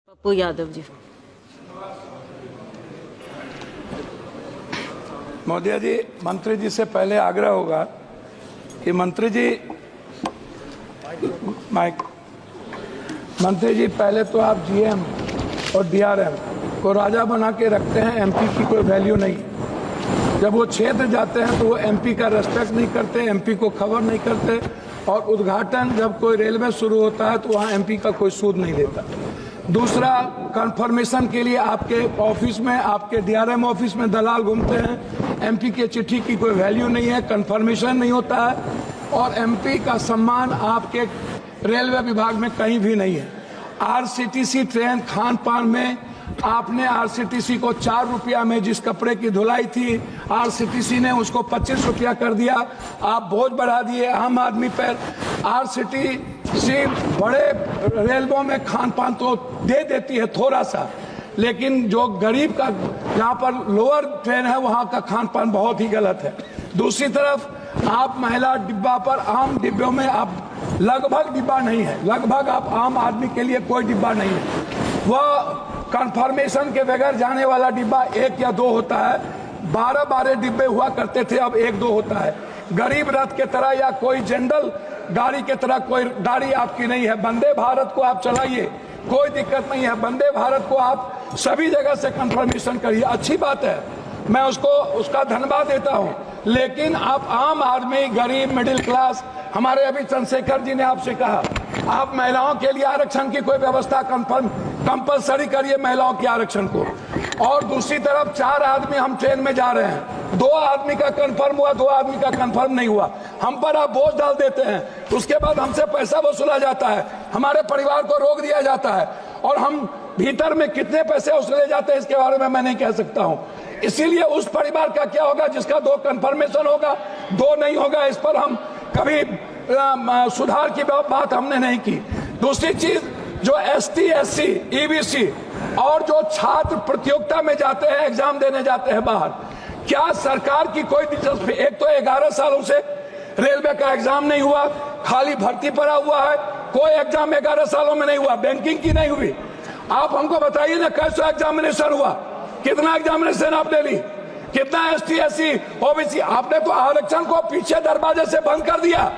पप्पू यादव जी। महोदय जी, मंत्री जी से पहले आग्रह होगा कि मंत्री जी पहले तो आप जीएम और डीआरएम को राजा बना के रखते हैं, एमपी की कोई वैल्यू नहीं। जब वो क्षेत्र जाते हैं तो वो एमपी का रेस्पेक्ट नहीं करते, एमपी को खबर नहीं करते, और उद्घाटन जब कोई रेलवे शुरू होता है तो वहाँ एमपी का कोई सूद नहीं लेता। दूसरा, कंफर्मेशन के लिए आपके ऑफिस में, आपके डीआरएम ऑफिस में दलाल घूमते हैं। एमपी के चिट्ठी की कोई वैल्यू नहीं है, कंफर्मेशन नहीं होता है, और एमपी का सम्मान आपके रेलवे विभाग में कहीं भी नहीं है। आरसीटीसी ट्रेन खान पान में आपने आरसीटीसी को 4 रुपया में जिस कपड़े की धुलाई थी, आरसीटीसी ने उसको 25 रुपया कर दिया। आप बोझ बढ़ा दिए आम आदमी पर। आरसीटीसी बड़े रेलवों में खान पान तो दे देती है थोड़ा सा, लेकिन जो गरीब का, जहाँ पर लोअर ट्रेन है, वहाँ का खान पान बहुत ही गलत है। दूसरी तरफ आप महिला डिब्बा पर, आम डिब्बों में आप लगभग डिब्बा नहीं है, लगभग आप आम आदमी के लिए कोई डिब्बा नहीं है। वह कंफर्मेशन के बगैर जाने वाला डिब्बा 1 या 2 होता है। 12 डिब्बे हुआ करते थे, अब 1-2 होता है। गरीब रथ के तरह या कोई जनरल गाड़ी के तरह कोई गाड़ी आपकी नहीं है। वंदे भारत को आप चलाइए, कोई दिक्कत नहीं है। वंदे भारत को आप सभी जगह से कंफर्मेशन करिए, अच्छी बात है, मैं उसका धन्यवाद देता हूं। लेकिन आप आम आदमी, गरीब, मिडिल क्लास, हमारे अभी चंद्रशेखर जी ने आपसे कहा, आप महिलाओं के लिए आरक्षण की कोई व्यवस्था कंपलसरी करिए, महिलाओं के आरक्षण को। और दूसरी तरफ 4 आदमी हम ट्रेन में जा रहे हैं, 2 आदमी का कंफर्म हुआ, 2 आदमी का कंफर्म नहीं हुआ, हम पर आप बोझ डाल देते हैं। उसके बाद हमसे पैसा वसूला जाता है, हमारे परिवार को रोक दिया जाता है, और हम भीतर में कितने पैसे वसूले जाते हैं इसके बारे में मैं नहीं कह सकता हूं। इसीलिए उस परिवार का क्या होगा जिसका 2 कंफर्मेशन होगा, 2 नहीं होगा, इस पर हम कभी सुधार की बात हमने नहीं की। दूसरी चीज, जो एसटी, एससी, ईबीसी और जो छात्र प्रतियोगिता में जाते हैं, एग्जाम देने जाते हैं बाहर, क्या सरकार की कोई दिलचस्पी? एक तो 11 सालों से रेलवे का एग्जाम नहीं हुआ, खाली भर्ती पड़ा हुआ है, कोई एग्जाम 11 सालों में नहीं हुआ, बैंकिंग की नहीं हुई। आप हमको बताइए ना, कैसा एग्जामिनेशन हुआ, कितना एग्जामिनेशन आपने ली, कितना एसटी, एससी, ओबीसी? आपने तो आरक्षण को पीछे दरवाजे से बंद कर दिया,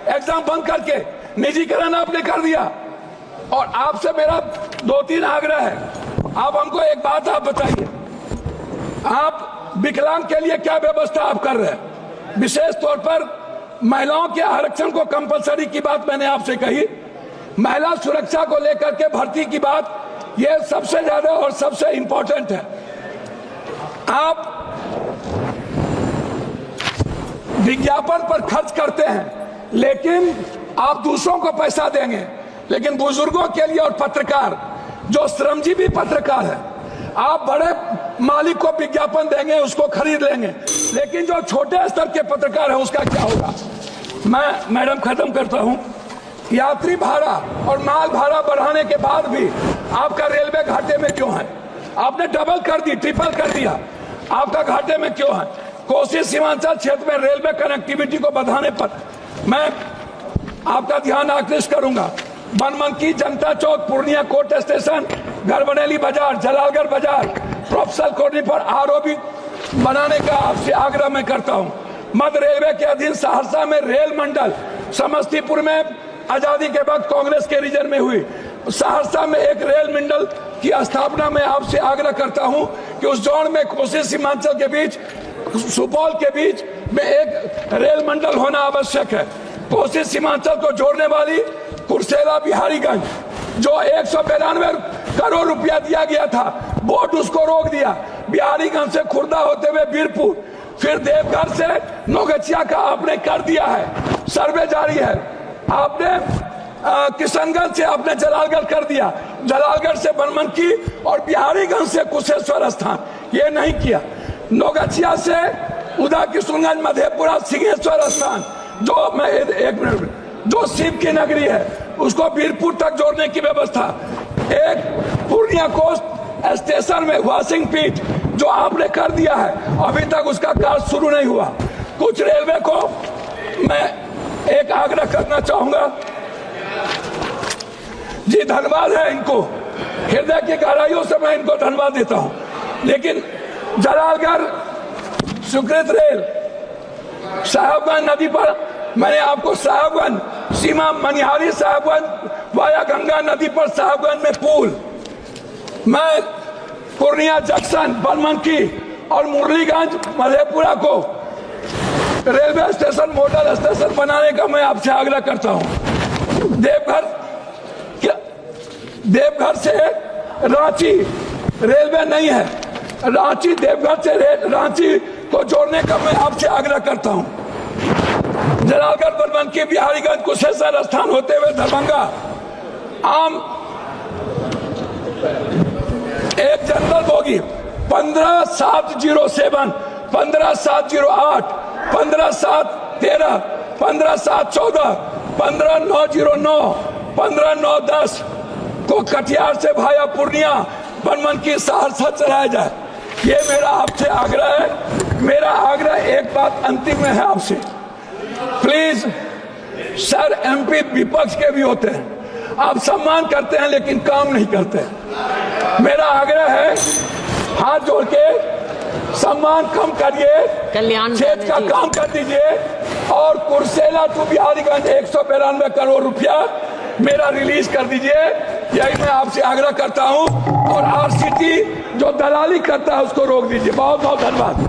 एग्जाम बंद करके निजीकरण आपने कर दिया। और आपसे मेरा 2-3 आग्रह है, आप हमको एक बात आप बताइए, आप विकलांग के लिए क्या व्यवस्था आप कर रहे हैं? विशेष तौर पर महिलाओं के आरक्षण को कंपलसरी की बात मैंने आपसे कही, महिला सुरक्षा को लेकर के भर्ती की बात, यह सबसे ज्यादा और सबसे इंपॉर्टेंट है। आप विज्ञापन पर खर्च करते हैं, लेकिन आप दूसरों को पैसा देंगे, लेकिन बुजुर्गों के लिए और पत्रकार, जो श्रमजीवी पत्रकार है, आप बड़े मालिक को विज्ञापन देंगे, उसको खरीद लेंगे, लेकिन जो छोटे स्तर के पत्रकार है उसका क्या होगा? मैं मैडम खत्म करता हूं। यात्री भाड़ा और माल भाड़ा बढ़ाने के बाद भी आपका रेलवे घाटे में क्यों है? आपने डबल कर दी, ट्रिपल कर दिया, आपका घाटे में क्यों है? कोसी सीमांचल क्षेत्र में रेलवे कनेक्टिविटी को बढ़ाने पर मैं आपका ध्यान आकृष्ट करूंगा। बनमनकी, जनता चौक, पूर्णिया कोर्ट स्टेशन, गढ़बरेली बाजार, जलालगढ़ बाजार, प्रोफेसर कॉलोनी पर आरओबी बनाने का आपसे आग्रह मैं करता हूं। मध्य रेलवे के अधीन सहरसा में रेल मंडल, समस्तीपुर में आजादी के वक्त कांग्रेस के रीजन में हुई, सहरसा में एक रेल मंडल की स्थापना में आपसे आग्रह करता हूं कि उस जोन में कोसी सीमांचल के बीच, सुपौल के बीच में एक रेल मंडल होना आवश्यक है। कोसी सीमांचल को जोड़ने वाली कुर्सेला बिहारीगंज, जो 192 करोड़ रुपया दिया गया था, बोर्ड उसको रोक दिया। बिहारीगंज से खुर्दा होते हुए बीरपुर, फिर देवघर से नौगछिया का आपने कर दिया है, सर्वे जारी है। आपने किशनगंज से आपने जलालगढ़ कर दिया, जलालगढ़ से बनमनकी और बिहारीगंज से कुशेश्वर स्थान, ये नहीं किया। नौगछिया से उदा किशनगंज, मधेपुरा, सिंहेश्वर स्थान, जो मैं एक मिनट, जो शिव की नगरी है, उसको बीरपुर तक जोड़ने की व्यवस्था। एक पूर्णिया कोस्ट स्टेशन में वॉशिंग पीट जो आपने कर दिया है, अभी तक उसका कार्य शुरू नहीं हुआ। कुछ रेलवे को मैं एक आग्रह करना चाहूंगा जी, धन्यवाद है इनको, हृदय की गहराइयों से मैं इनको धन्यवाद देता हूं। लेकिन जलालगढ़ सुकृत रेल साहेबगंज नदी पर मैंने आपको साहेबगंज सीमा मनिहारी साहेबगंज वाया गंगा नदी पर साहेबगंज में पुल, मैं पूर्णिया जंक्शन बनमनकी और मुरलीगंज मधेपुरा को रेलवे स्टेशन मॉडल स्टेशन बनाने का मैं आपसे आग्रह करता हूं। देवघर से रांची रेलवे नहीं है, रांची देवघर से रांची को जोड़ने का मैं आपसे आग्रह करता हूं। जलालगढ़ बनमनकी बिहारीगंज कुशेश्वर स्थान होते हुए दरभंगा आम एक जनरल बोगी 15,707, 15,708, 15,713, 15,714, 15,909, 15,910 को कटिहार से भाया पूर्णिया बनमनकी सहरसा चलाया जाए। ये मेरा आपसे आग्रह है। मेरा आग्रह एक बात अंतिम में है आपसे, प्लीज सर, एमपी विपक्ष के भी होते हैं, आप सम्मान करते हैं लेकिन काम नहीं करते हैं। मेरा आग्रह है, हाथ जोड़ के सम्मान कम करिए, क्षेत्र का काम कर दीजिए और कुर्सेला टू बिहारीगंज 192 करोड़ रुपया मेरा रिलीज कर दीजिए। यही मैं आपसे आग्रह करता हूं और आरसीटी जो दलाली करता है उसको रोक दीजिए। बहुत बहुत धन्यवाद।